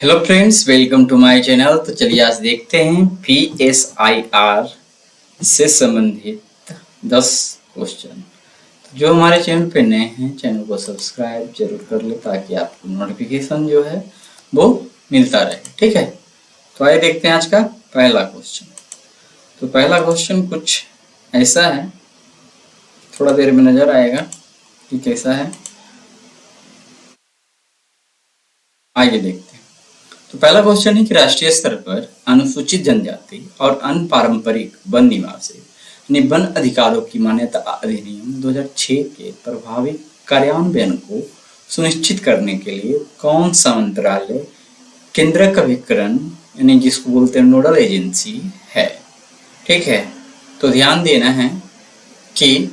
Hello friends, welcome to my channel. तो चलिए आज देखते हैं PSIR से संबंधित 10 क्वेश्चन। जो हमारे चैनल पे नए हैं, चैनल को सब्सक्राइब जरूर कर ले ताकि आपको नोटिफिकेशन जो है वो मिलता रहे। ठीक है, तो आइए देखते हैं आज का पहला क्वेश्चन। तो पहला क्वेश्चन कुछ ऐसा है, थोड़ा देर में नजर आएगा कि कैसा है। आइए देखते हैं। तो पहला क्वेश्चन है कि राष्ट्रीय स्तर पर अनुसूचित जनजाति और अन्य पारंपरिक वन निवासी यानी वन अधिकारों की मान्यता अधिनियम 2006 के प्रभावी कार्यान्वयन को सुनिश्चित करने के लिए कौन सा मंत्रालय केंद्रक अभिकरण यानी जिसको बोलते हैं नोडल एजेंसी है। ठीक है, तो ध्यान देना है कि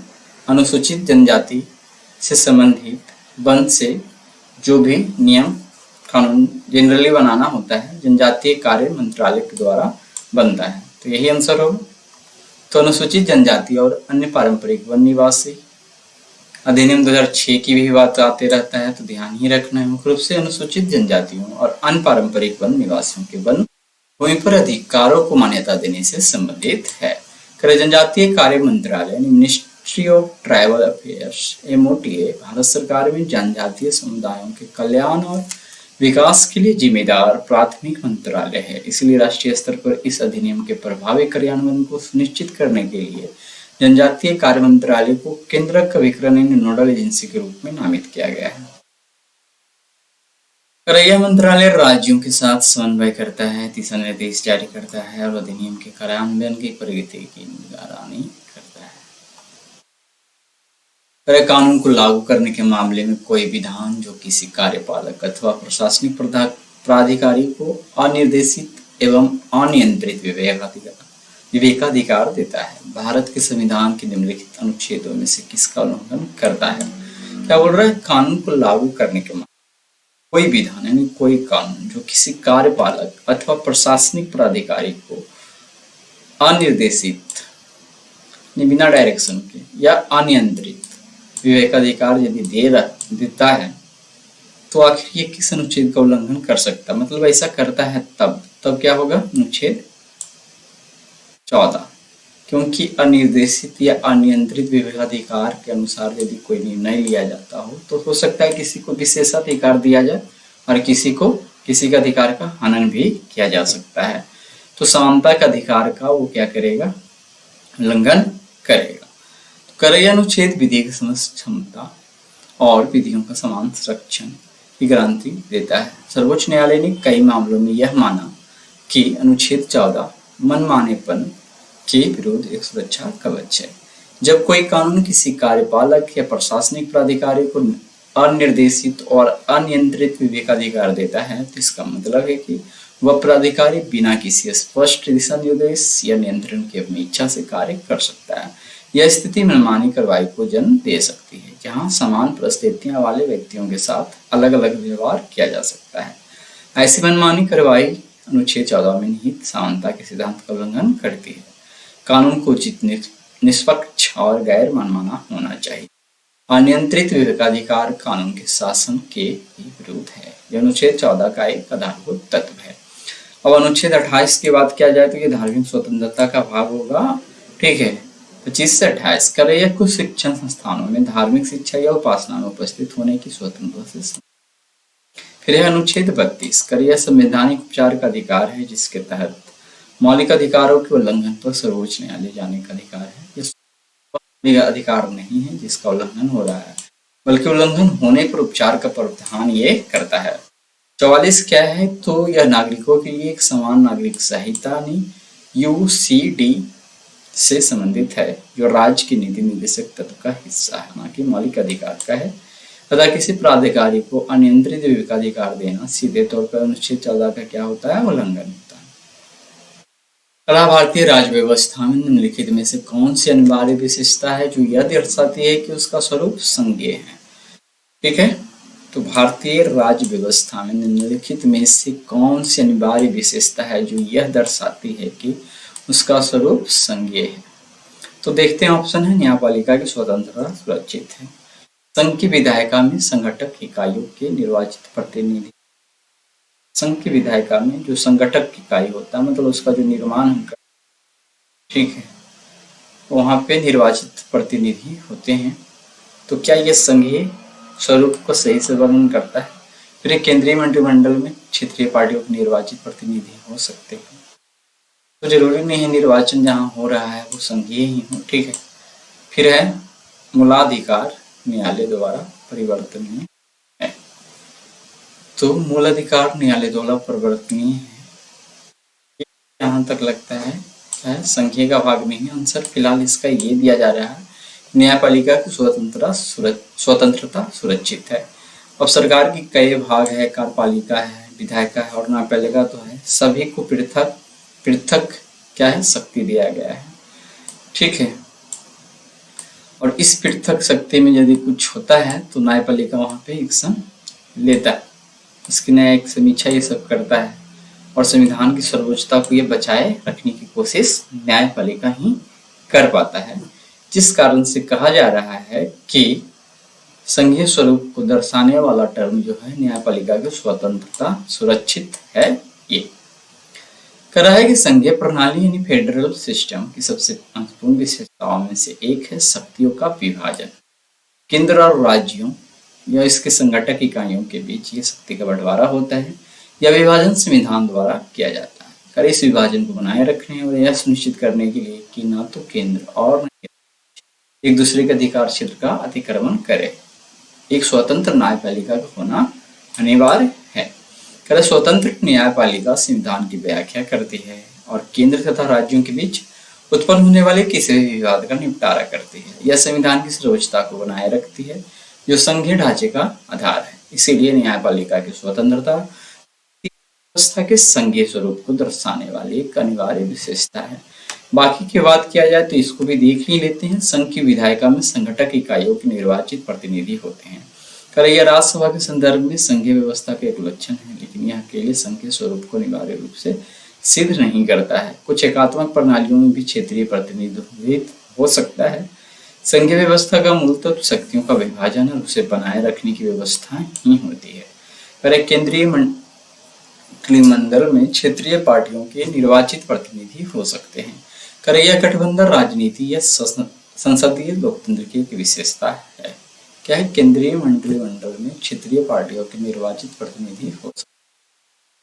अनुसूचित जनजाति से संबंधित वन से जो भी नियम कानून जनरली बनाना होता है जनजातीय कार्य मंत्रालय के द्वारा बनता है। तो यही आंसर होगा। तो अनुसूचित जनजाति और अन्य पारंपरिक वन निवासी अधिनियम 2006 की भी बात आते रहता है, तो ध्यान ही रखना है। मुख्य रूप से अनुसूचित जनजातियों और अन्य पारंपरिक वन निवासियों के वन भूमि पर अधिकारों को मान्यता देने से संबंधित है। जनजातीय कार्य मंत्रालय ministry of tribal affairs MOTA Bharat सरकार में जनजातीय समुदायों के कल्याण और विकास के लिए जिम्मेदार प्राथमिक मंत्रालय है। इसलिए राष्ट्रीय स्तर पर इस अधिनियम के प्रभावी कार्यान्वयन को सुनिश्चित करने के लिए जनजातीय कार्य मंत्रालय को केंद्रक अभिकरण नोडल एजेंसी के रूप में नामित किया गया है। यह मंत्रालय राज्यों के साथ समन्वय करता है, दिशा निर्देश जारी करता है और अधिनियम के कार्यान्वयन की प्रगति की निगरानी करता है। कानून को लागू करने के मामले में कोई विधान जो किसी कार्यपालक अथवा प्रशासनिक प्राधिकारी को अनिर्देशित एवं अनियंत्रित विवेकाधिकार देता है भारत के संविधान के निम्नलिखित अनुच्छेदों में से किसका उल्लंघन करता है। क्या बोल रहा है? कानून को लागू करने के कोई विधान यानी कोई कानून जो किसी कार्यपालक अथवा प्रशासनिक प्राधिकारी को अनिर्देशित बिना डायरेक्शन के या अनियंत्रित विवेकाधिकार यदि देता है तो आखिर ये किस अनुच्छेद का उल्लंघन कर सकता है? मतलब ऐसा करता है तब क्या होगा? अनुच्छेद 14, क्योंकि अनिर्देशित या अनियंत्रित विवेकाधिकार के अनुसार यदि कोई निर्णय लिया जाता हो तो सकता है किसी को विशेषाधिकार दिया जाए और किसी का अधिकार का हनन भी किया जा सकता है। तो समानता का अधिकार का वो क्या करेगा? उल्लंघन करेगा। अनुच्छेद विधि की समझ क्षमता और विधियों का समान संरक्षण की गारंटी देता है। सर्वोच्च न्यायालय ने कई मामलों में यह माना कि अनुच्छेद 14 मनमानेपन के विरुद्ध एक सुरक्षा कवच है। जब कोई कानून किसी कार्यपालक या प्रशासनिक प्राधिकारी को अनिर्देशित और अनियंत्रित विवेकाधिकार देता है तो इसका मतलब है कि वह प्राधिकारी बिना किसी स्पष्ट दिशा निर्देश या नियंत्रण की अपनी इच्छा से कार्य कर सकता है। यह स्थिति मनमानी कार्रवाई को जन्म दे सकती है, जहां समान परिस्थितियां वाले व्यक्तियों के साथ अलग अलग व्यवहार किया जा सकता है। ऐसी मनमानी कार्रवाई अनुच्छेद 14 में निहित समानता के सिद्धांत का उल्लंघन करती है। कानून को उचित, निष्पक्ष और गैर मनमाना होना चाहिए। अनियंत्रित विवेकाधिकार कानून के शासन के विरुद्ध है। यह अनुच्छेद 14 का एक आधारभूत तत्व है। अब अनुच्छेद 28 की बात किया जाए तो ये धार्मिक स्वतंत्रता का भाग होगा। ठीक है, 25 से 28 कर कुछ शिक्षण संस्थानों में धार्मिक शिक्षा या उपासना में उपस्थित होने की स्वतंत्रता से। फिर है अनुच्छेद 32 कर संवैधानिक उपचार का अधिकार है, जिसके तहत मौलिक अधिकारों के उल्लंघन पर सर्वोच्च न्यायालय जाने का अधिकार है। यह अधिकार नहीं है जिसका उल्लंघन हो रहा है, बल्कि उल्लंघन होने पर उपचार का प्रावधान ये करता है। 44 क्या है? तो यह नागरिकों के लिए एक समान नागरिक संहिता UCD से संबंधित है, जो राज्य की नीति निर्देशक तत्व का हिस्सा है, न कि मौलिक अधिकार का है। तथा किसी प्राधिकारी को अनियंत्रित विवेकाधिकार देना सीधे तौर पर अनुच्छेद 14 का क्या होता है? उल्लंघन होता है। भारतीय राज्य व्यवस्था में निम्नलिखित में से कौन सी अनिवार्य विशेषता है जो यह दर्शाती है कि उसका स्वरूप संज्ञेय है? ठीक है, तो भारतीय राज्य व्यवस्था में निम्नलिखित में से कौन सी अनिवार्य विशेषता है जो यह दर्शाती है कि उसका स्वरूप संज्ञेय है? तो देखते हैं, ऑप्शन है न्यायपालिका की स्वतंत्रता सुरक्षित है। संघ की विधायिका में संघटक इकाइयों के निर्वाचित प्रतिनिधि संघ की विधायिका में जो संगठक इकाई होता है, मतलब उसका जो निर्माण हम करते हैं, ठीक है, वहाँ पे निर्वाचित प्रतिनिधि होते हैं। तो क्या ये संघीय स्वरूप को सही से वर्णन करता है? फिर एक केंद्रीय मंत्रिमंडल में क्षेत्रीय पार्टियों के निर्वाचित प्रतिनिधि हो सकते हैं। तो जरूरी नहीं है निर्वाचन जहाँ हो रहा है वो संघीय ही हो, ठीक है। फिर है मूलाधिकार न्यायालय द्वारा परिवर्तनीय है। तो मूलाधिकार न्यायालय द्वारा परिवर्तनीय है, यहाँ तक लगता है संघीय का भाग नहीं है आंसर। फिलहाल इसका ये दिया जा रहा है न्यायपालिका की स्वतंत्रता सुरक्षित है। अब सरकार की कई भाग है, कार्यपालिका है, विधायिका है और न्यायपालिका तो है, सभी को पृथक पृथक क्या है शक्ति दिया गया है, ठीक है। और इस पृथक शक्ति में यदि कुछ होता है तो न्यायपालिका वहां पे एक्शन लेता है, इसकी न्यायिक समीक्षा ये सब करता है और संविधान की सर्वोच्चता को ये बचाए रखने की कोशिश न्यायपालिका ही कर पाता है। जिस कारण से कहा जा रहा है कि संघीय स्वरूप को दर्शाने वाला टर्म जो है न्यायपालिका की स्वतंत्रता सुरक्षित है। ये कह रहा है कि संघीय प्रणाली यानी फेडरल सिस्टम की सबसे महत्वपूर्ण विशेषताओं में से एक है शक्तियों का विभाजन। केंद्र और राज्यों या इसके संगठक इकाइयों के बीच ये शक्ति का बंटवारा होता है। यह विभाजन संविधान द्वारा किया जाता है। कर इस विभाजन को बनाए रखने और यह सुनिश्चित करने के लिए कि न तो केंद्र और न एक दूसरे के अधिकार क्षेत्र का अतिक्रमण करे, एक स्वतंत्र न्यायपालिका का होना अनिवार्य है। कर स्वतंत्र न्यायपालिका संविधान की व्याख्या करती है और केंद्र तथा राज्यों के बीच उत्पन्न होने वाले किसी भी विवाद का निपटारा करती है। यह संविधान की सर्वोच्चता को बनाए रखती है जो संघीय ढांचे का आधार है। इसीलिए न्यायपालिका की स्वतंत्रता व्यवस्था के संघीय स्वरूप को दर्शाने वाली एक अनिवार्य विशेषता है। बाकी की बात किया जाए तो इसको भी देख ही लेते हैं। संघ की विधायिका में संगठक इकाइयों के निर्वाचित प्रतिनिधि होते हैं। कर यह राज्यसभा के संदर्भ में संघीय व्यवस्था का एक लक्षण है, लेकिन यह अकेले संघ के स्वरूप को अनिवार्य रूप से सिद्ध नहीं करता है। कुछ एकात्मक प्रणालियों में भी क्षेत्रीय प्रतिनिधित्व हो सकता है। संघीय व्यवस्था का मूल तत्व शक्तियों का विभाजन और उसे बनाए रखने की व्यवस्था ही होती है। पर एक केंद्रीय मंत्रिमंडल में क्षेत्रीय पार्टियों के निर्वाचित प्रतिनिधि हो सकते हैं। कर यह गठबंधन राजनीति या संसदीय लोकतंत्र की एक विशेषता है। क्या है? केंद्रीय मंत्रिमंडल में क्षेत्रीय पार्टियों के निर्वाचित प्रतिनिधि हो सकते हैं।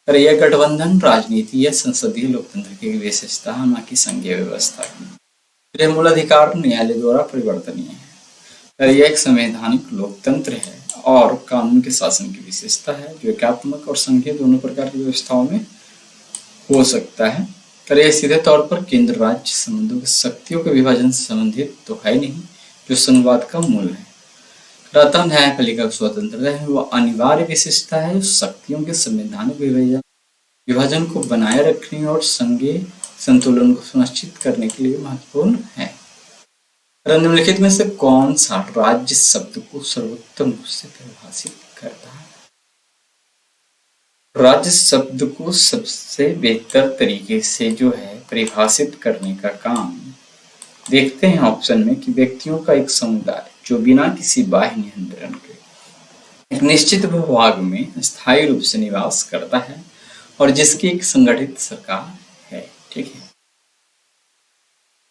पर यह गठबंधन राजनीति या संसदीय लोकतंत्र की विशेषता है, न कि संघीय व्यवस्था की। मूलाधिकार न्यायालय द्वारा परिवर्तनीय है। यह एक संवैधानिक लोकतंत्र है और कानून के शासन की विशेषता है जो एकात्मक और संघीय दोनों प्रकार की व्यवस्थाओं में हो सकता है। पर यह सीधे तौर पर केंद्र राज्य संबंधों के शक्तियों के विभाजन से संबंधित तो है नहीं, जो संवाद का मूल है। अतः न्यायपालिका की स्वतंत्रता है वह अनिवार्य विशेषता है जो शक्तियों के संवैधानिक विभाजन को बनाए रखने और संघीय संतुलन को सुनिश्चित करने के लिए महत्वपूर्ण है। निम्नलिखित में से कौन सा राज्य शब्द को सर्वोत्तम रूप से परिभाषित करता है? राज्य शब्द को सबसे बेहतर तरीके से जो है परिभाषित करने का काम देखते हैं ऑप्शन में कि व्यक्तियों का एक समुदाय जो बिना किसी बाह्य नियंत्रण के एक निश्चित भूभाग में स्थायी रूप से निवास करता है और जिसकी एक संगठित सरकार है, ठीक है।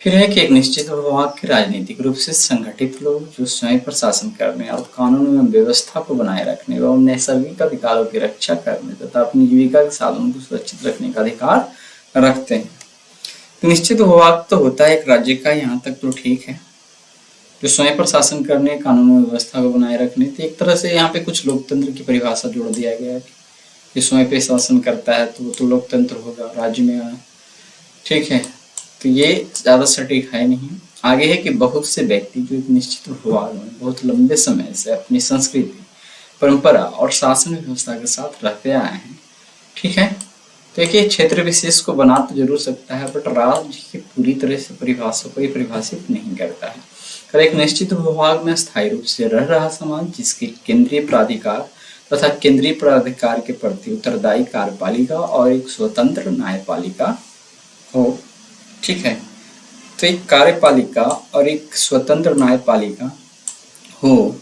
फिर है कि एक निश्चित भूभाग के राजनीतिक रूप से संगठित लोग जो स्वयं पर शासन करने और कानून एवं व्यवस्था को बनाए रखने एवं नैसर्गिक अधिकारों की रक्षा करने तथा अपनी जीविका के साधनों को सुरक्षित रखने का अधिकार रखते हैं। निश्चित भूभाग तो होता है एक राज्य का, यहाँ तक तो ठीक है, जो स्वयं पर शासन करने, कानून व्यवस्था को बनाए रखने। तो एक तरह से यहाँ पे कुछ लोकतंत्र की परिभाषा जोड़ दिया गया है कि शासन पे शासन करता है तो वो तो लोकतंत्र होगा राज्य में, ठीक है। तो ये ज्यादा सटीक है नहीं। आगे है कि बहुत से व्यक्ति जो एक निश्चित भूभाग में बहुत लंबे समय से अपनी संस्कृति, परंपरा और शासन व्यवस्था के साथ रहते आए हैं, ठीक है। तो एक क्षेत्र विशेष को बना तो जरूर सकता है, बट राज्य की पूरी तरह से परिभाषा को परिभाषित नहीं करता है। कर एक निश्चित भूभाग में स्थायी रूप से रह रहा समाज जिसके केंद्रीय प्राधिकार तथा केंद्रीय प्राधिकार के प्रति उत्तरदायी कार्यपालिका और एक स्वतंत्र न्यायपालिका हो, ठीक है। तो एक कार्यपालिका और एक स्वतंत्र न्यायपालिका हो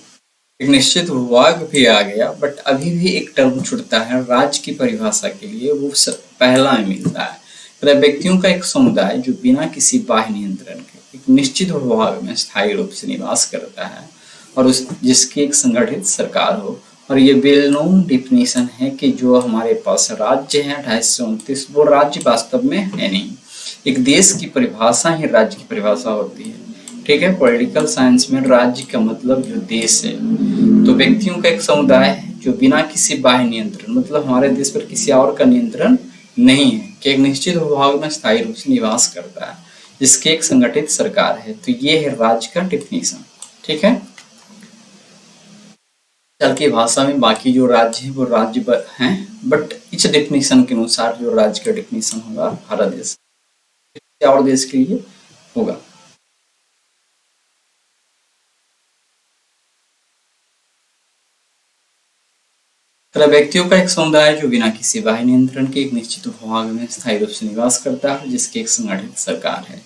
एक निश्चित भूभाग भी आ गया, बट अभी भी एक टर्म छुटता है राज्य की परिभाषा के लिए, वो पहला में मिलता है। मतलब व्यक्तियों का एक समुदाय जो बिना किसी बाह्य नियंत्रण के एक निश्चित भूभाग में स्थायी रूप से निवास करता है और उस जिसकी एक संगठित सरकार हो। और ये वेल नोन डिफिनेशन है कि जो हमारे पास राज्य है 2829, वो राज्य वास्तव में है नहीं, एक देश की परिभाषा ही राज्य की परिभाषा होती है। ठीक है, पॉलिटिकल साइंस में राज्य का मतलब जो देश है, तो व्यक्तियों का एक समुदाय है जो बिना किसी बाह्य नियंत्रण, मतलब हमारे देश पर किसी और का नियंत्रण नहीं है, कि एक निश्चित भूभाग में स्थायी रूप से निवास करता है, जिसकी एक संगठित सरकार है। तो ये है राज्य का डिफिनेशन। ठीक है, चल की भाषा में बाकी जो राज्य है वो राज्य हैं, बट इस डिफिनेशन के अनुसार जो राज्य का डिफिनेशन होगा भारत देश और देश के लिए होगा। व्यक्तियों का एक समुदाय जो बिना किसी बाह्य नियंत्रण के एक निश्चित भूभाग में स्थायी रूप से निवास करता है, जिसकी एक संगठित सरकार है।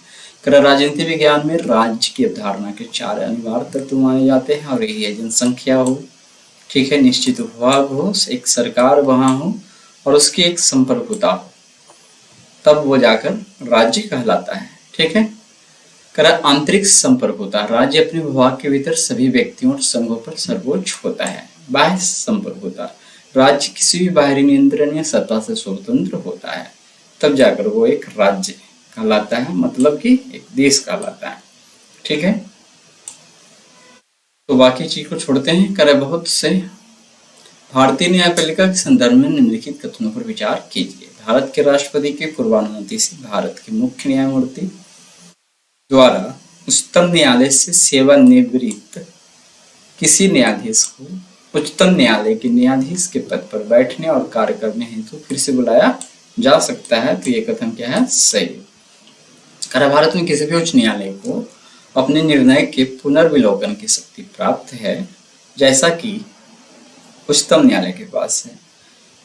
राजनीति विज्ञान में राज्य की अवधारणा के 4 अनिवार्य तत्व माने जाते हैं, और यही है जनसंख्या हो, ठीक है, निश्चित भूभाग हो, एक सरकार वहां हो और उसकी एक संप्रभुता हो, तब वो जाकर राज्य कहलाता है। ठीक है, आंतरिक संप्रभुता, राज्य अपने भूभाग के भीतर सभी व्यक्तियों और संघों पर सर्वोच्च होता है। बाह्य संप्रभुता, राज्य किसी भी बाहरी नियंत्रण या सत्ता से स्वतंत्र होता है, तब जाकर वो एक राज्य कहलाता है, मतलब कि एक देश कहलाता है। ठीक है, तो बाकी चीज को छोड़ते हैं। बहुत से भारतीय न्यायपालिका के संदर्भ में निम्नलिखित कथनों पर विचार कीजिए। भारत के राष्ट्रपति के पूर्वानुमति से भारत के मुख्य न्यायमूर्ति द्वारा उच्चतम न्यायालय से सेवानिवृत्त किसी न्यायाधीश को उच्चतम न्यायालय के न्यायाधीश के पद पर बैठने और कार्य करने हेतु फिर से बुलाया जा सकता है। तो ये कथन क्या है? सही। भारत में किसी भी उच्च न्यायालय को अपने निर्णय के पुनर्विलोकन की शक्ति प्राप्त है, जैसा कि उच्चतम न्यायालय के पास है।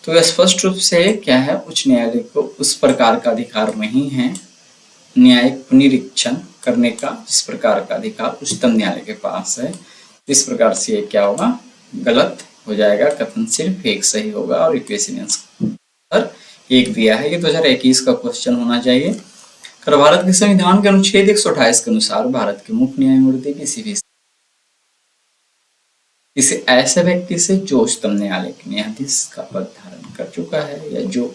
तो स्पष्ट रूप से क्या है, उच्च न्यायालय को उस प्रकार का अधिकार नहीं है न्यायिक पुनरीक्षण करने का जिस प्रकार का अधिकार उच्चतम न्यायालय के पास है। इस प्रकार से ये क्या होगा? गलत हो जाएगा। कथन सिर्फ एक सही होगा और इक्वेशन आंसर एक दिया है। ये 2021 का क्वेश्चन होना चाहिए। भारत के संविधान के अनुच्छेद 128 के अनुसार भारत के मुख्य न्यायमूर्ति किसी ऐसे व्यक्ति से जो उच्चतम न्यायालय के न्यायाधीश का पद धारण कर चुका है या जो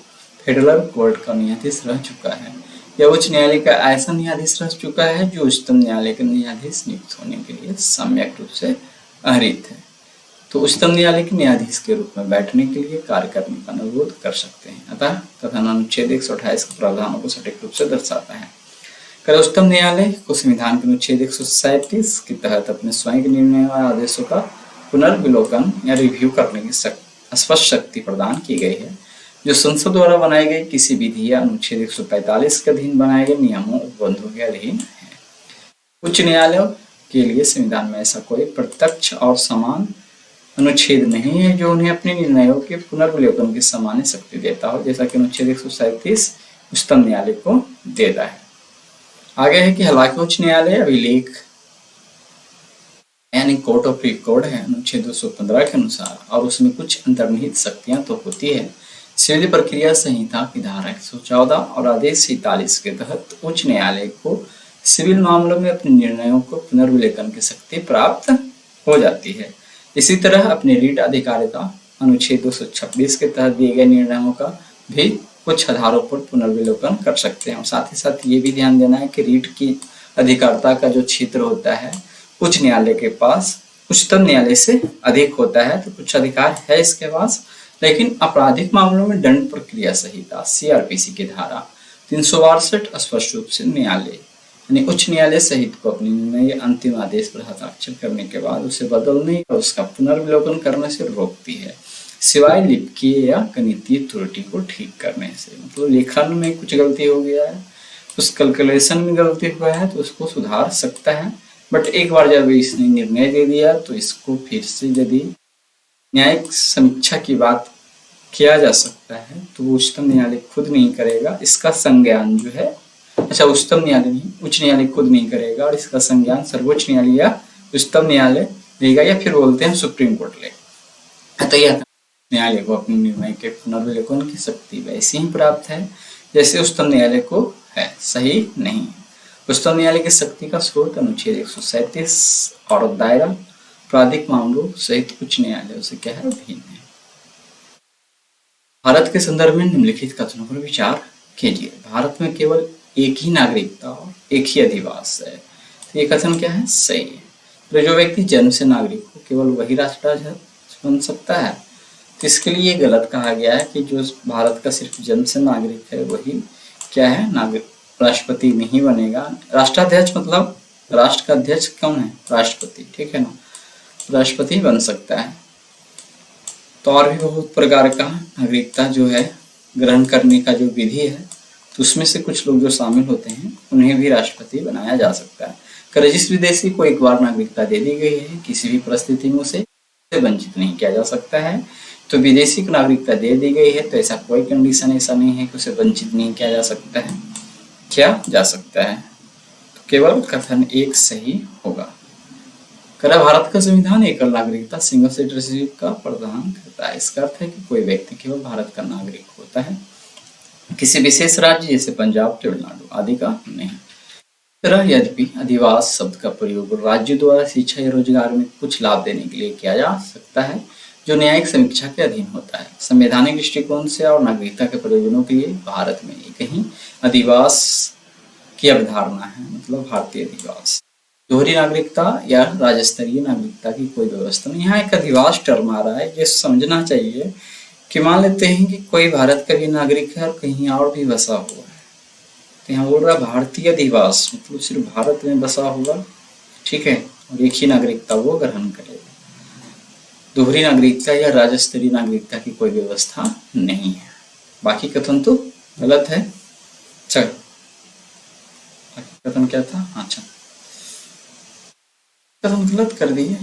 फेडरल कोर्ट का न्यायाधीश रह चुका है या उच्च न्यायालय का ऐसा न्यायाधीश रह चुका है जो उच्चतम न्यायालय के न्यायाधीश नियुक्त होने के लिए सम्यक रूप से अर्हित है, तो उच्चतम न्यायालय के न्यायाधीश के रूप में बैठने के लिए कार्य करने का अनुरोध कर सकते हैं। अतः कथन अनुच्छेद 128 के प्रावधानों को सटीक रूप से दर्शाता है। उच्चतम न्यायालय को संविधान के अनुच्छेद 137 के तहत अपने स्वयं के निर्णय और आदेशों का पुनर्विलोकन या रिव्यू करने की स्पष्ट शक्ति प्रदान की गई है, जो संसद द्वारा बनाई गई किसी विधि या अनुच्छेद 145 के अधीन बनाए गए नियमों उपबंधों के अधीन है। उच्च न्यायालयों के लिए संविधान में ऐसा कोई प्रत्यक्ष और समान अनुच्छेद नहीं है जो उन्हें अपने निर्णयों के पुनर्विलोकन की सामान्य शक्ति देता हो, जैसा कि अनुच्छेद 137 उच्चतम न्यायालय को देता है। आगे है कि हालांकि उच्च न्यायालय अभिलेख यानी कोर्ट ऑफ रिकॉर्ड है अनुच्छेद 215 के अनुसार, और उसमें कुछ अंतर्निहित शक्तियां तो होती है। सिविल प्रक्रिया संहिता की धारा 114 और आदेश 47 के तहत उच्च न्यायालय को सिविल मामलों में अपने निर्णयों को पुनर्विलोकन की शक्ति प्राप्त हो जाती है। इसी तरह अपने रीट अधिकारिता अनुच्छेद 226 के तहत दिए गए निर्णयों का भी कुछ आधारों पर पुनर्विलोकन कर सकते हैं। और साथ ही साथ ये भी ध्यान देना है कि रीट की अधिकारिता का जो क्षेत्र होता है उच्च न्यायालय के पास उच्चतम न्यायालय से अधिक होता है, तो कुछ अधिकार है इसके पास। लेकिन आपराधिक मामलों में दंड प्रक्रिया संहिता सीआरपीसी की धारा 362 स्पष्ट रूप से न्यायालय यानी उच्च न्यायालय सहित को अपने निर्णय अंतिम आदेश पर हस्ताक्षर करने के बाद उसे बदलने या उसका पुनर्विलोकन करने से रोकती है, सिवाय लिखित या गणितीय त्रुटि को ठीक करने से। मतलब लेखन में कुछ गलती हो गया है, उस कैलकुलेशन में गलती हुआ है तो उसको सुधार सकता है, बट एक बार जब इसने निर्णय दे दिया तो इसको फिर से यदि न्यायिक समीक्षा की बात किया जा सकता है तो वो उच्चतम न्यायालय खुद नहीं करेगा। इसका संज्ञान जो है, अच्छा उच्चतम न्यायालय नहीं, उच्च न्यायालय खुद नहीं करेगा और इसका संज्ञान सर्वोच्च न्यायालय या उच्चतम न्यायालय लेगा या फिर बोलते हैं सुप्रीम कोर्ट लेगा। तो यह न्यायालय को अपने निर्णय के पुनर्विलोकन की शक्ति वैसी ही प्राप्त है जैसे उच्चतम न्यायालय को है, सही नहीं। उच्चतम न्यायालय की शक्ति का स्रोत अनुच्छेद 137 और दायरा आपराधिक मामलों सहित उच्च न्यायालयों से क्या है, भिन्न है। भारत के संदर्भ में निम्नलिखित कथनों पर विचार कीजिए। भारत में केवल एक ही नागरिकता और एक ही अधिवास है। तो ये कथन क्या है, सही है। तो जो व्यक्ति जन्म से नागरिक हो केवल वही राष्ट्राध्यक्ष बन सकता है। तो इसके लिए ये गलत कहा गया है कि जो भारत का सिर्फ जन्म से नागरिक है वही क्या है, नागरिक, राष्ट्रपति नहीं बनेगा। राष्ट्राध्यक्ष मतलब राष्ट्र का अध्यक्ष कौन है, राष्ट्रपति, ठीक है ना, राष्ट्रपति बन सकता है। तो और भी बहुत प्रकार का नागरिकता जो है ग्रहण करने का जो विधि है, तो उसमें से कुछ लोग जो शामिल होते हैं उन्हें भी राष्ट्रपति बनाया जा सकता है। अगर जिस विदेशी को एक बार नागरिकता दे दी गई है किसी भी परिस्थिति में उसे वंचित नहीं किया जा सकता है। तो विदेशी को नागरिकता दे दी गई है तो ऐसा कोई कंडीशन ऐसा नहीं है कि उसे वंचित नहीं किया जा सकता है, किया जा सकता है। तो केवल कथन एक सही होगा। करा भारत का संविधान एकल नागरिकता सिंगल सिटीजनशिप का प्रावधान करता है। इसका अर्थ है कि कोई व्यक्ति केवल भारत का नागरिक होता है, किसी विशेष राज्य जैसे पंजाब, तमिलनाडु आदि का नहीं। तरह यद्यपि अधिवास शब्द का प्रयोग राज्य द्वारा शिक्षा या रोजगार में कुछ लाभ देने के लिए किया जा सकता है जो न्यायिक समीक्षा के अधीन होता है। संवैधानिक दृष्टिकोण से और नागरिकता के प्रयोजनों के लिए भारत में एक ही अधिवास की अवधारणा है, मतलब भारतीय अधिवास। दोहरी नागरिकता या राज्य स्तरीय नागरिकता की कोई व्यवस्था नहीं। यहाँ एक अधिवास टर्म आ रहा है, ये समझना चाहिए कि मान लेते हैं कि कोई भारत का भी नागरिक है और कहीं और भी बसा हुआ है, तो यहाँ बोल रहा है भारतीय अधिवास मतलब सिर्फ भारत में बसा हुआ, ठीक है, और एक ही नागरिकता वो ग्रहण करेगा। दोहरी नागरिकता या राज्य स्तरीय नागरिकता की कोई व्यवस्था नहीं है। बाकी कथन तो गलत है। चलो बाकी कथन क्या था, अच्छा कथन गलत कर दिए।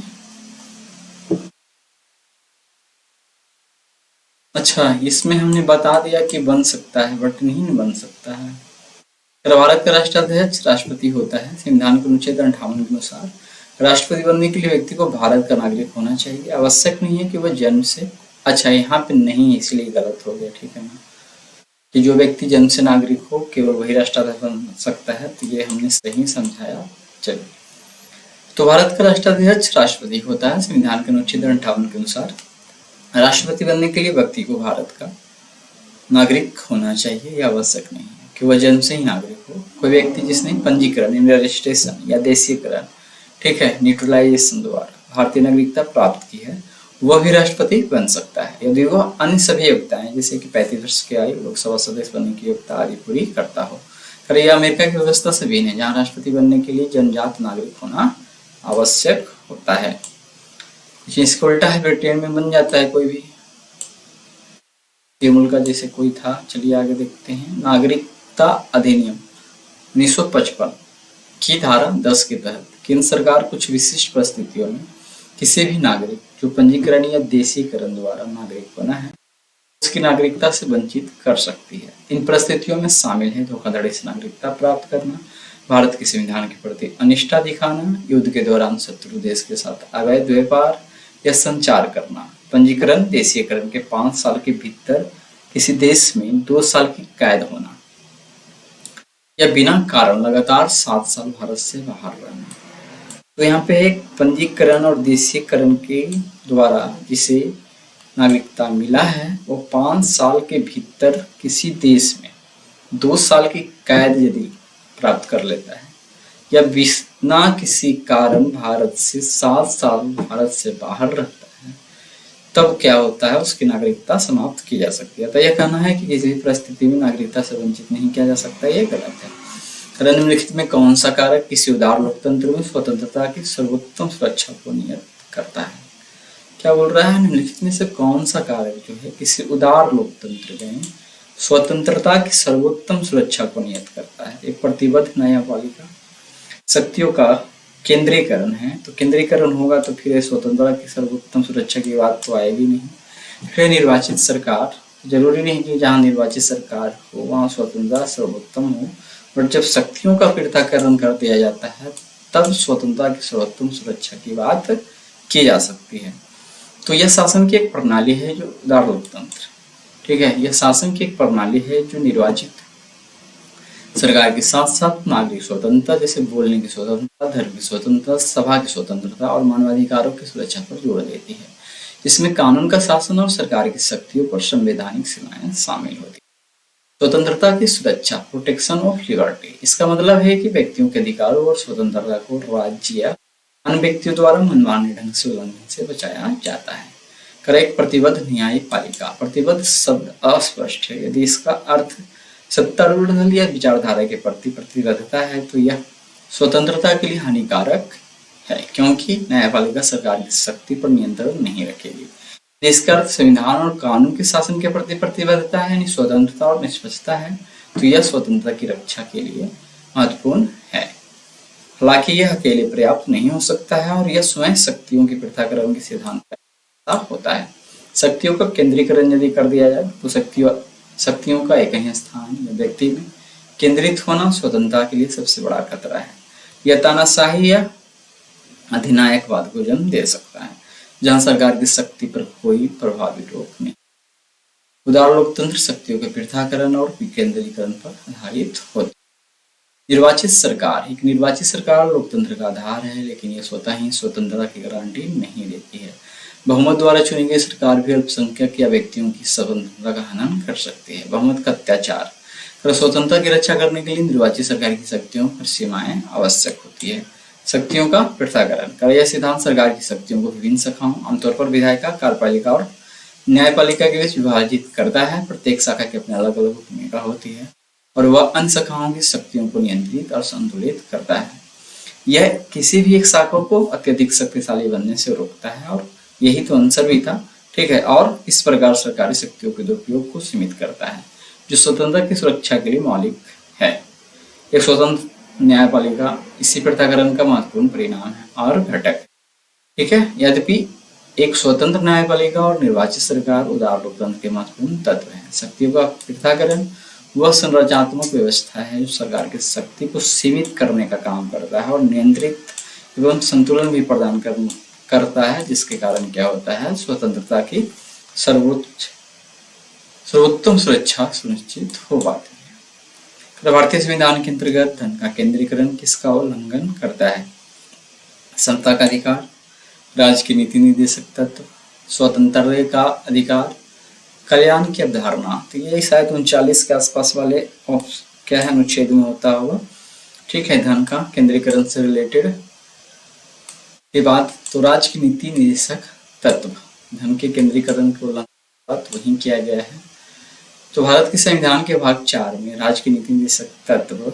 अच्छा इसमें हमने बता दिया कि बन सकता है बट नहीं बन सकता है। भारत का राष्ट्राध्यक्ष राष्ट्रपति होता है। संविधान के अनुच्छेद 58 के अनुसार राष्ट्रपति बनने के लिए व्यक्ति को भारत का नागरिक होना चाहिए। आवश्यक नहीं है कि वह जन्म से, अच्छा यहाँ पे नहीं इसलिए गलत हो गया, ठीक है ना, कि जो व्यक्ति जन्म से नागरिक हो केवल वही राष्ट्राध्यक्ष बन सकता है, तो ये हमने सही समझाया। चलिए तो भारत का राष्ट्राध्यक्ष राष्ट्रपति होता है। संविधान के अनुच्छेद 58 के अनुसार राष्ट्रपति बनने के लिए व्यक्ति को भारत का नागरिक होना चाहिए। यह आवश्यक नहीं है कि वह जन्म से ही नागरिक हो। कोई व्यक्ति जिसने पंजीकरण, रजिस्ट्रेशन या देशीकरण, ठीक है, न्यूट्रलाइजेशन द्वारा भारतीय नागरिकता प्राप्त की है, वह भी राष्ट्रपति बन सकता है यदि वह अन्य सभी योग्यताएं जैसे कि 35 वर्ष की आयु, लोकसभा सदस्य बनने की योग्यता आदि पूरी करता हो। पर यह अमेरिका की व्यवस्था से भिन्न है जहाँ राष्ट्रपति बनने के लिए जन्मजात नागरिक होना आवश्यक होता है। इसका उल्टा है, ब्रिटेन में बन जाता है कोई भी मुल्क का, जैसे कोई था। चलिए आगे देखते हैं। नागरिकता अधिनियम 1955 की धारा 10 के तहत केंद्र सरकार कुछ विशिष्ट परिस्थितियों में किसी भी नागरिक जो पंजीकरण या देशीकरण द्वारा नागरिक बना है उसकी नागरिकता से वंचित कर सकती है। इन परिस्थितियों में शामिल है धोखाधड़ी से नागरिकता प्राप्त करना, भारत के संविधान के प्रति अनिष्ठा दिखाना, युद्ध के दौरान शत्रु देश के साथ अवैध व्यापार या संचार करना, पंजीकरण देशीकरण के 5 साल के भीतर किसी देश में 2 साल की कैद होना या बिना कारण लगातार 7 साल भारत से बाहर रहना। तो यहाँ पे एक पंजीकरण और देशीकरण के द्वारा जिसे नागरिकता मिला है वो 5 साल के भीतर किसी देश में 2 साल की कैद यदि प्राप्त कर लेता है या बिना किसी कारण भारत से 7 साल भारत से बाहर रहता है, तब क्या होता है, उसकी नागरिकता समाप्त की जा सकती है। तो यह कहना है कि किसी भी परिस्थिति में नागरिकता से वंचित नहीं किया जा सकता, ये गलत है। निम्नलिखित में कौन सा कारक किसी उदार लोकतंत्र में स्वतंत्रता की सर्वोत्तम सुरक्षा को नियत करता है? क्या बोल रहा है, निम्नलिखित में से कौन सा कारक जो है किसी उदार लोकतंत्र में स्वतंत्रता की सर्वोत्तम सुरक्षा को नियत करता है? एक प्रतिबद्ध न्यायपालिका, शक्तियों का केंद्रीकरण है, तो केंद्रीकरण होगा तो फिर स्वतंत्रता की सर्वोत्तम सुरक्षा की बात तो आएगी नहीं। फिर निर्वाचित सरकार, जरूरी नहीं कि जहाँ निर्वाचित सरकार हो वहाँ स्वतंत्रता सर्वोत्तम हो, बट जब शक्तियों का पृथक्करण कर दिया जाता है तब स्वतंत्रता की सर्वोत्तम सुरक्षा की बात की जा सकती है। तो यह शासन की एक प्रणाली है जो उदार लोकतंत्र, ठीक है, यह शासन की एक प्रणाली है जो निर्वाचित सरकार के साथ साथ नागरिक स्वतंत्रता जैसे बोलने की स्वतंत्रता, धर्म की स्वतंत्रता, सभा की स्वतंत्रता और मानवाधिकारों की सुरक्षा पर जोर देती है। इसमें कानून का शासन और सरकार की शक्तियों पर संवैधानिक सीमाएं शामिल होती है। स्वतंत्रता की सुरक्षा, प्रोटेक्शन ऑफ लिबर्टी, इसका मतलब है कि व्यक्तियों के अधिकारों और स्वतंत्रता को राज्य या अन्य व्यक्तियों द्वारा मनमाने ढंग से उल्लंघन से बचाया जाता है। करेक्ट, प्रतिबद्ध न्यायपालिका। प्रतिबद्ध शब्द अस्पष्ट है। यदि इसका अर्थ सत्तारूढ़ दल या विचारधारा के प्रति प्रतिबद्धता है तो यह स्वतंत्रता के लिए हानिकारक है, क्योंकि न्यायपालिका सरकार की शक्ति पर नियंत्रण नहीं रखेगी। इसका अर्थ संविधान और कानून के शासन के प्रति प्रतिबद्धता है, यानी स्वतंत्रता और निष्पक्षता है, तो यह स्वतंत्रता की रक्षा के लिए महत्वपूर्ण है। हालांकि यह अकेले पर्याप्त नहीं हो सकता है और यह स्वयं शक्तियों के पृथक्करण के सिद्धांत का होता है। शक्तियों का केंद्रीकरण यदि कर दिया जाए तो शक्तियों का एक ही स्थान या व्यक्ति में केंद्रित होना स्वतंत्रता के लिए सबसे बड़ा खतरा है। यह तानाशाही या अधिनायकवाद को जन्म दे सकता है, जहां सरकार की शक्ति पर कोई प्रभावी रोक नहीं। उदार लोकतंत्र शक्तियों के पृथक्करण और विकेंद्रीकरण पर आधारित होती है। निर्वाचित सरकार, एक निर्वाचित सरकार लोकतंत्र का आधार है, लेकिन यह स्वतः ही स्वतंत्रता की गारंटी नहीं देती है। बहुमत द्वारा चुनी गई सरकार भी अल्पसंख्यक या व्यक्तियों की स्वतंत्रता का हनन कर सकती है। बहुमत का अत्याचार। स्वतंत्रता की रक्षा करने के लिए निर्वाचित सरकार की शक्तियों पर सीमाएं आवश्यक होती है। शक्तियों का पृथक्करण कर, यह सिद्धांत सरकार की शक्तियों को विभिन्न शाखाओं, आमतौर पर विधायिका, कार्यपालिका और न्यायपालिका के बीच विभाजित करता है। प्रत्येक शाखा की अपनी अलग अलग भूमिका होती है और वह अन्य शाखाओं की शक्तियों को नियंत्रित और संतुलित करता है। यह किसी भी एक शाखा को अत्यधिक शक्तिशाली बनने से रोकता है और यही तो आंसर भी था, ठीक है। और इस प्रकार सरकारी शक्तियों के दुरुपयोग को सीमित करता है, जो स्वतंत्रता की सुरक्षा के लिए मौलिक है। एक स्वतंत्र न्यायपालिका इसी पृथक्करण का महत्वपूर्ण परिणाम है और घटक, ठीक है। यद्यपि एक स्वतंत्र न्यायपालिका और निर्वाचित सरकार उदार लोकतंत्र के महत्वपूर्ण तत्व हैं। शक्तियों का पृथक्करण वह संरचनात्मक व्यवस्था है जो सरकार की शक्ति को सीमित करने का काम करता है और नियंत्रित एवं संतुलन भी प्रदान करता है, जिसके कारण क्या होता है, स्वतंत्रता की सर्वोत्तम सुरक्षा सुनिश्चित हो पाती है। भारतीय संविधान के अंतर्गत धन का केंद्रीकरण किसका उल्लंघन करता है? समता का अधिकार, राज्य की नीति निर्देशक तत्व, स्वतंत्रता का अधिकार, कल्याण की अवधारणा। तो ये शायद 39 के आसपास वाले क्या है अनुच्छेद में होता होगा, ठीक है। धन का केंद्रीकरण से रिलेटेड के बाद तो राज्य की नीति निर्देशक तत्व, धन के केंद्रीकरण के उल्लंघन वही किया गया है। तो भारत के संविधान के भाग 4 में राज्य की नीति निर्देशक तत्व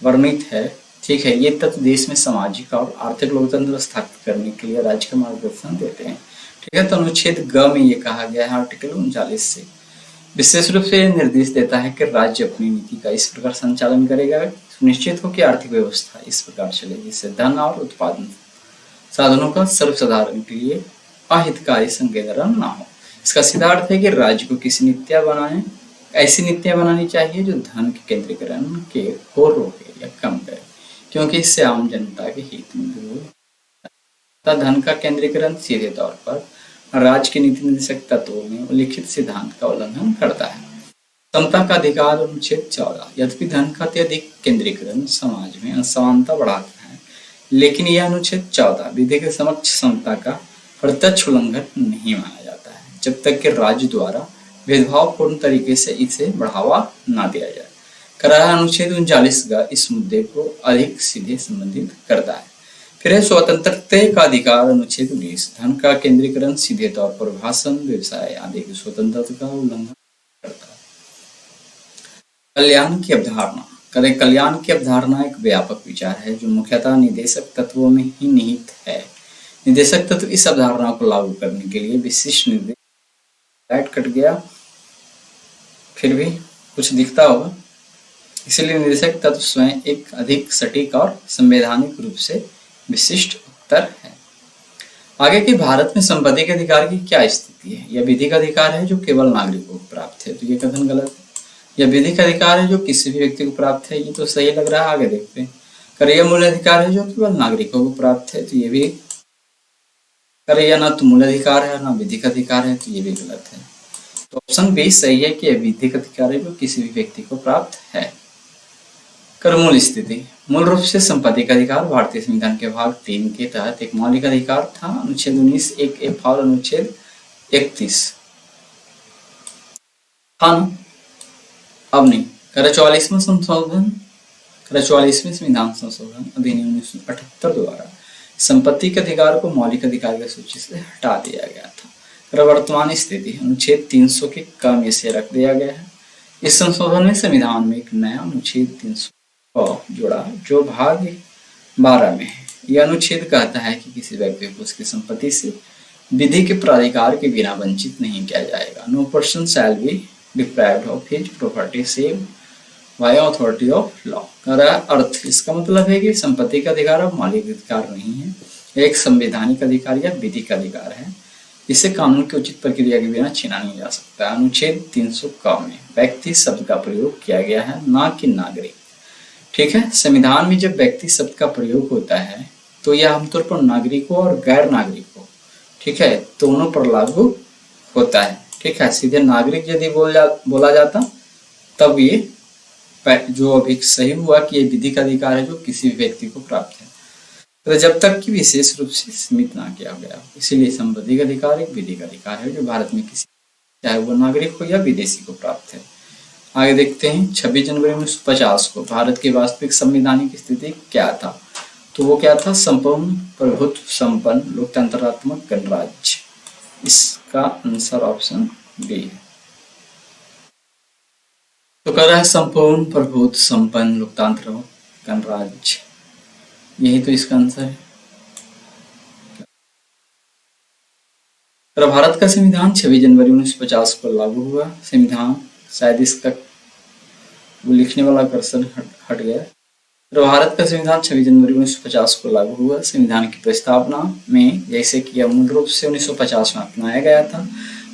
वर्णित है, ठीक है। ये तत्व देश में सामाजिक और आर्थिक लोकतंत्र स्थापित करने के लिए राज्य का मार्गदर्शन देते हैं, ठीक है। तो अनुच्छेद ग में ये कहा गया है आर्टिकल 39 से विशेष रूप से निर्देश देता है कि राज्य अपनी नीति का इस प्रकार संचालन करेगा, सुनिश्चित हो कि आर्थिक व्यवस्था इस प्रकार चले जिससे धन और उत्पादन साधनों का सर्वसाधारण के लिए अहितकारी संकेंद्रण न हो। इसका सीधा अर्थ है कि राज्य को ऐसी नीतियां बनानी चाहिए जो धन के केंद्रीकरण को रोके या कम करे, क्योंकि इससे आम जनता के हित में दूर धन का केंद्रीकरण सीधे तौर पर राज्य के नीति निर्देशक तत्वों में उल्लिखित सिद्धांत का उल्लंघन करता है। समता का अधिकार अनुच्छेद 14। यद्यपि धन का अत्यधिक केंद्रीकरण समाज में असमानता बढ़ाता है, लेकिन यह अनुच्छेद 14 विधि के समक्ष समता का प्रत्यक्ष उल्लंघन नहीं माना जाता है, जब तक कि राज्य द्वारा भेदभावपूर्ण तरीके से इसे बढ़ावा न दिया जाए। करार अनुच्छेद 39 का इस मुद्दे को अधिक सीधे संबंधित करता है। फिर है स्वतंत्रता का अधिकार अनुच्छेद 19। धन का केंद्रीकरण सीधे तौर पर भाषण, व्यवसाय आदि की स्वतंत्रता का उल्लंघन करता है। कल्याण की अवधारणा। कल्याण की अवधारणा एक व्यापक विचार है जो मुख्यतः निदेशक तत्वों में ही निहित है। निदेशक तत्व इस अवधारणा को लागू करने के लिए विशिष्ट निर्देश कट गया, फिर भी कुछ दिखता होगा, इसलिए निदेशक तत्व स्वयं एक अधिक सटीक और संवैधानिक रूप से विशिष्ट उत्तर है। आगे कि भारत में संपत्ति के अधिकार की क्या स्थिति है? यह विधिक अधिकार है जो केवल नागरिकों को प्राप्त है, तो ये कथन गलत है। यह विधिक अधिकार है जो किसी भी व्यक्ति को प्राप्त है, ये तो सही लग रहा है। आगे देखते हैं। यह मूल अधिकार है जो केवल नागरिकों को प्राप्त है, तो ये भी अरे या ना तो मूल अधिकार है ना विधिक अधिकार है, तो ये भी गलत है। तो ऑप्शन बी सही है कि विधिक अधिकार है जो किसी भी व्यक्ति को प्राप्त है। कर मूल स्थिति। मूल रूप से संपत्ति का अधिकार भारतीय संविधान के भाग 3 के तहत एक मौलिक अधिकार था। अनुच्छेद 19(1)(f) और अनुच्छेद 31 था ना, अब नहीं। कर 44वां संशोधन, कर 44वें संविधान संशोधन अधिनियम 1978 द्वारा संपत्ति के अधिकार को मौलिक अधिकार की सूची से हटा दिया गया था। कर वर्तमान स्थिति अनुच्छेद 300 के क में से रख दिया गया है। इस संशोधन ने संविधान में एक नया अनुच्छेद 300 को जोड़ा जो भाग 12 में है। यह अनुच्छेद कहता है कि किसी व्यक्ति को उसकी संपत्ति से विधि के प्राधिकार के बिना वंचित नहीं किया जाएगा। No person shall be deprived of his property save by authority of law. अर्थ इसका मतलब है कि संपत्ति का अधिकार अब मौलिक अधिकार नहीं है, एक संवैधानिक अधिकार या विधिक अधिकार है। इसे कानून की उचित प्रक्रिया के बिना छीना नहीं जा सकता। अनुच्छेद 300 क में व्यक्ति शब्द का प्रयोग किया गया है, ना कि नागरिक। ठीक है, संविधान में जब व्यक्ति शब्द का प्रयोग होता है तो यह आमतौर पर नागरिकों और गैर नागरिकों, ठीक है, दोनों पर लागू होता है। ठीक है, सीधे नागरिक यदि बोला जाता तब ये जो अभी सही हुआ कि ये विधिक अधिकार है जो किसी भी व्यक्ति को प्राप्त है, तो जब तक कि विशेष रूप से सीमित ना किया गया। इसीलिए संपत्ति का अधिकार एक विधिक अधिकार है जो भारत में किसी, चाहे वो नागरिक हो या विदेशी को प्राप्त है। आगे देखते हैं 26 जनवरी 1950 को भारत की वास्तविक संवैधानिक स्थिति क्या था। तो वो क्या था, संपूर्ण प्रभुत्व संपन्न लोकतंत्रात्मक गणराज्य। इसका आंसर ऑप्शन बी है। तो कह रहा है संपूर्ण प्रभुत्व संपन्न लोकतांत्रिक गणराज्य, यही तो इसका आंसर है। भारत का संविधान 26 जनवरी 1950 को लागू हुआ। संविधान, शायद इसका वो लिखने वाला कर्सर हट गया। भारत का संविधान 26 जनवरी 1950 को लागू हुआ। संविधान की प्रस्तावना में जैसे कि यह मूल रूप से 1950 में अपनाया गया था,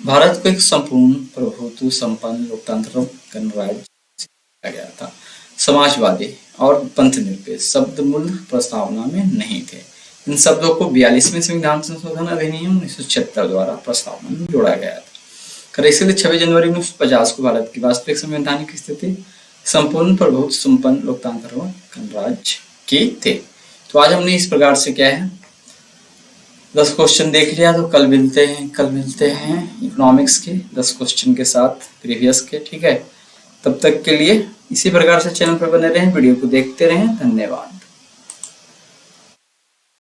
भारत को एक संपूर्ण प्रभुत्व संपन्न लोकतांत्रिक गणराज्य किया गया था। समाजवादी और पंथ निरपेक्ष शब्द मूल प्रस्तावना में नहीं थे। इन शब्दों को 42वें संविधान संशोधन अधिनियम 1976 द्वारा प्रस्तावना में जोड़ा गया था। इसलिए 26 जनवरी 1950 को भारत की वास्तविक संवैधानिक स्थिति संपूर्ण प्रभुत्व संपन्न लोकतांत्रिक गणराज्य की थे। तो आज हमने इस प्रकार से क्या है 10 क्वेश्चन देख लिया। तो कल मिलते हैं इकोनॉमिक्स के 10 क्वेश्चन के साथ प्रीवियस के। ठीक है, तब तक के लिए इसी प्रकार से चैनल पर बने रहें, वीडियो को देखते रहें। धन्यवाद।